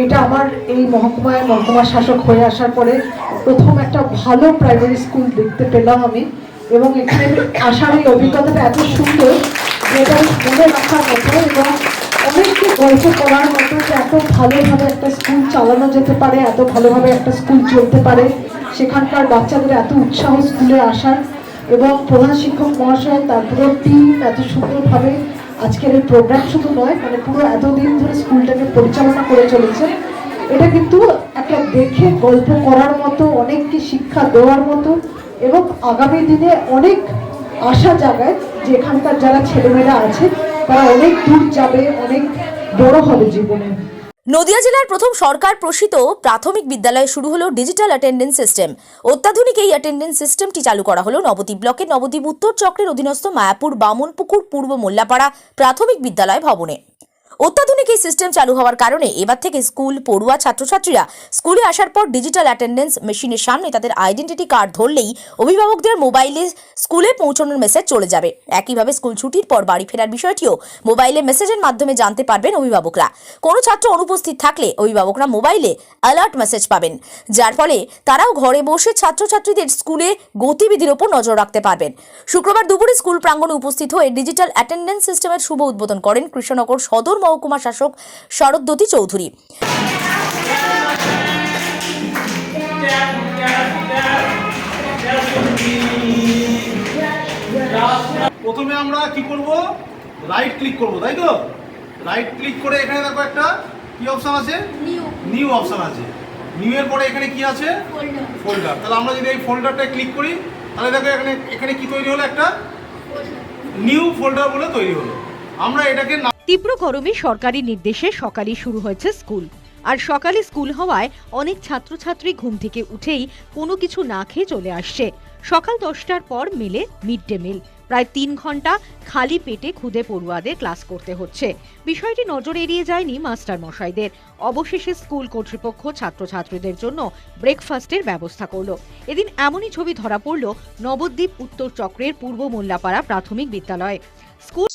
এটা আমার এই মহকুমা শাসক হয়ে আসার পরে প্রথম একটা ভালো প্রাইমারি স্কুল দেখতে পেলাম আমি, এবং এখানে আসার এই অভিজ্ঞতাটা এত সুন্দর যেটা মনে রাখার মতো এবং অনেককে গল্প করার মতো যে এত ভালোভাবে একটা স্কুল চালানো যেতে পারে, এত ভালোভাবে একটা স্কুল চলতে পারে, সেখানকার বাচ্চাদের এত উৎসাহ স্কুলে আসার, এবং প্রধান শিক্ষক মহাশয় তার পুরো টিম এত সুন্দরভাবে আজকের এই প্রোগ্রাম শুধু নয়, মানে পুরো এতদিন ধরে স্কুলটাকে পরিচালনা করে চলেছে। এটা কিন্তু একটা দেখে গল্প করার মতো, অনেককে শিক্ষা দেওয়ার মতো, এবং আগামী দিনে অনেক আশা জাগায় যে এখানকার যারা ছেলেমেয়েরা আছে তারা অনেক দূর যাবে, অনেক বড় হবে জীবনে। নদিয়া জেলার প্রথম সরকার প্রসূত প্রাথমিক বিদ্যালয়ে শুরু হলো ডিজিটাল অ্যাটেন্ডেন্স সিস্টেম। অত্যাধুনিক এই অ্যাটেন্ডেন্স সিস্টেমটি চালু করা হলো নবদ্বীপ ব্লকের নবদ্বীপ উত্তর চক্রের অধীনস্থ মায়াপুর বামনপুকুর পূর্ব মোল্লাপাড়া প্রাথমিক বিদ্যালয় ভবনে। অত্যাধুনিক এই সিস্টেম চালু হওয়ার কারণে এবার থেকে স্কুল পড়ুয়া ছাত্রছাত্রীরা স্কুলে আসার পর ডিজিটাল অ্যাটেন্ডেন্স মেশিনের সামনে তাদের আইডেন্টিটি কার্ড ধরলেই অভিভাবকদের মোবাইলে স্কুলে পৌঁছানোর মেসেজ চলে যাবে। একইভাবে স্কুল ছুটির পর বাড়ি ফেরার বিষয়টিও মোবাইলে মেসেজের মাধ্যমে জানতে পারবেন অভিভাবকরা। কোনো ছাত্র অনুপস্থিত থাকলে অভিভাবকরা মোবাইলে অ্যালার্ট মেসেজ পাবেন, যার ফলে তারাও ঘরে বসে ছাত্রছাত্রীদের স্কুলে গতিবিধির ওপর নজর রাখতে পারবেন। শুক্রবার দুপুরে স্কুল প্রাঙ্গণে উপস্থিত হয়ে ডিজিটাল অ্যাটেন্ডেন্স সিস্টেমের শুভ উদ্বোধন করেন কৃষ্ণনগর সদর মহকুমা শাসক শরদ্বতী চৌধুরী। প্রথমে আমরা কি করব, রাইট ক্লিক করব, তাই তো? রাইট ক্লিক করে এখানে দেখো একটা কি অপশন আছে, নিউ অপশন আছে। নিউ এর পরে এখানে কি আছে, ফোল্ডার। তাহলে আমরা যদি এই ফোল্ডারটা ক্লিক করি তাহলে দেখো এখানে কি তৈরি হলো, একটা নিউ ফোল্ডার বলে তৈরি হলো। আমরা এটাকে তীব্র গরমে সরকারি নির্দেশে সকালই শুরু হয়েছে স্কুল। আর সকালে স্কুল হওয়ায় অনেক ছাত্রছাত্রী ঘুম থেকে উঠেই কোনো কিছু না খেয়ে চলে আসছে। সকাল 10টার পর মেলে মিড ডে মিল। প্রায় 3 ঘন্টা খালি পেটে ক্ষুদে পড়ুয়াদের ক্লাস করতে হচ্ছে। বিষয়টি নজর এড়িয়ে যায়নি মাস্টার মশাইদের। অবশেষে স্কুল কর্তৃপক্ষ ছাত্রছাত্রীদের জন্য ব্রেকফাস্টের ব্যবস্থা করলো। এদিন এমনই ছবি ধরা পড়ল নবদ্বীপ উত্তর চক্রের পূর্ব মোল্লাপাড়া প্রাথমিক বিদ্যালয়ে।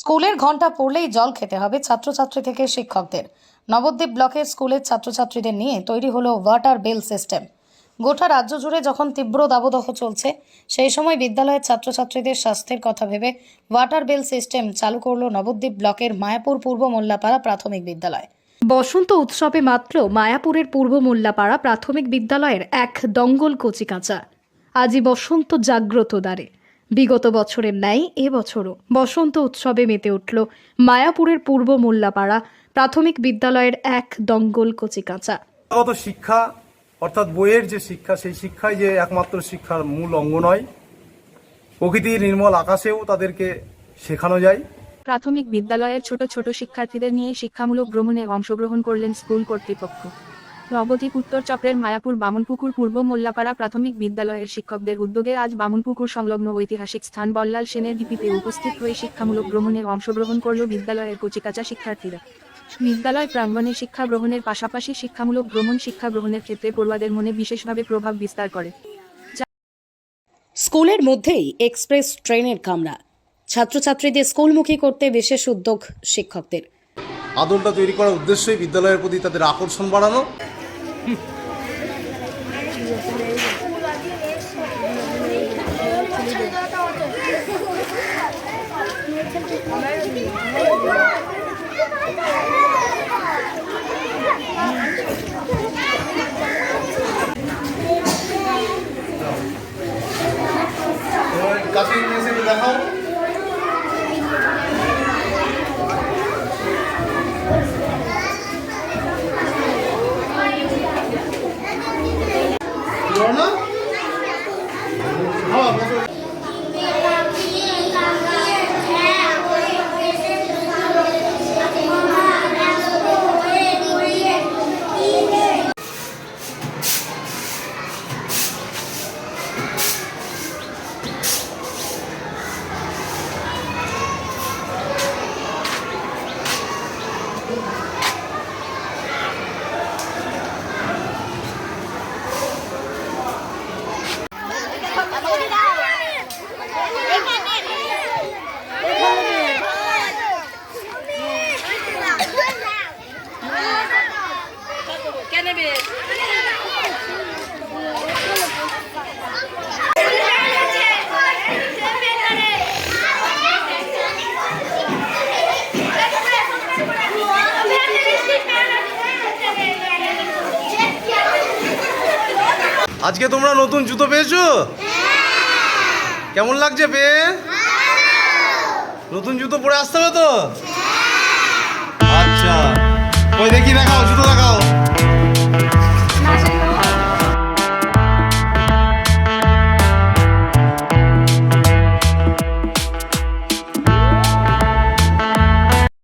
স্কুলের ঘন্টা পড়লেই জল খেতে হবে ছাত্রছাত্রী থেকে শিক্ষকদের। নবদ্বীপ ব্লকের স্কুলের ছাত্রছাত্রীদের নিয়ে তৈরি হলো ওয়াটার বেল সিস্টেম। গোটা রাজ্য জুড়ে যখন তীব্র দাবদাহ চলছে, সেই সময় বিদ্যালয়ের ছাত্রছাত্রীদের স্বাস্থ্যের কথা ভেবে ওয়াটার বেল সিস্টেম চালু করলো নবদ্বীপ ব্লকের মায়াপুর পূর্ব মোল্লাপাড়া প্রাথমিক বিদ্যালয়। বসন্ত উৎসবে মাত্র মায়াপুরের পূর্ব মোল্লাপাড়া প্রাথমিক বিদ্যালয়ের এক দঙ্গল কচিকাঁচা আজই বসন্ত জাগ্রত দ্বারে। বিগত বছরের ন্যায় এবছরও বসন্ত উৎসবে মেতে উঠল মায়াপুরের পূর্ব মোল্লাপাড়া প্রাথমিক বিদ্যালয়ের এক দঙ্গল কচিকাঁচা। শিক্ষা অর্থাৎ বইয়ের যে শিক্ষা, সেই শিক্ষাই যে একমাত্র শিক্ষার মূল অঙ্গ নয়, প্রকৃতির নির্মল আকাশেও তাদেরকে শেখানো যায়। প্রাথমিক বিদ্যালয়ের ছোট ছোট শিক্ষার্থীদের নিয়ে শিক্ষামূলক ভ্রমণে অংশগ্রহণ করলেন স্কুল কর্তৃপক্ষ। নবদ্বীপ উত্তর চক্রের মায়াপুর বামনপুকুর পূর্ব মোল্লাপাড়া প্রাথমিক বিদ্যালয়ের শিক্ষকদের উদ্যোগে আজ বামনপুকুর সংলগ্ন ঐতিহাসিক স্থান বল্লাল সেনের ঢিপিতে উপস্থিত হয়ে শিক্ষামূলক ভ্রমণে অংশগ্রহণ করল বিদ্যালয়ের কচিকাঁচা শিক্ষার্থীরা। বিদ্যালয় প্রাঙ্গণে শিক্ষা গ্রহণের পাশাপাশি শিক্ষামূলক ভ্রমণ শিক্ষা গ্রহণের ক্ষেত্রে পড়ুয়াদের মনে বিশেষভাবে প্রভাব বিস্তার করে। স্কুলের মধ্যেই এক্সপ্রেস ট্রেনের কামরা। ছাত্রছাত্রীদের স্কুলমুখী করতে বিশেষ উদ্যোগ শিক্ষকদের। আদলটা তৈরি করার উদ্দেশ্যই বিদ্যালয়ের প্রতি তাদের আকর্ষণ বাড়ানো। কাছে এসে দেখাও। আজকে তোমরা নতুন জুতো পেয়েছো? কেমন লাগছে পেয়ে? নতুন জুতো পরে আসতে হবে তো? আচ্ছা, ওই দেখি দেখাও, জুতো দেখাও।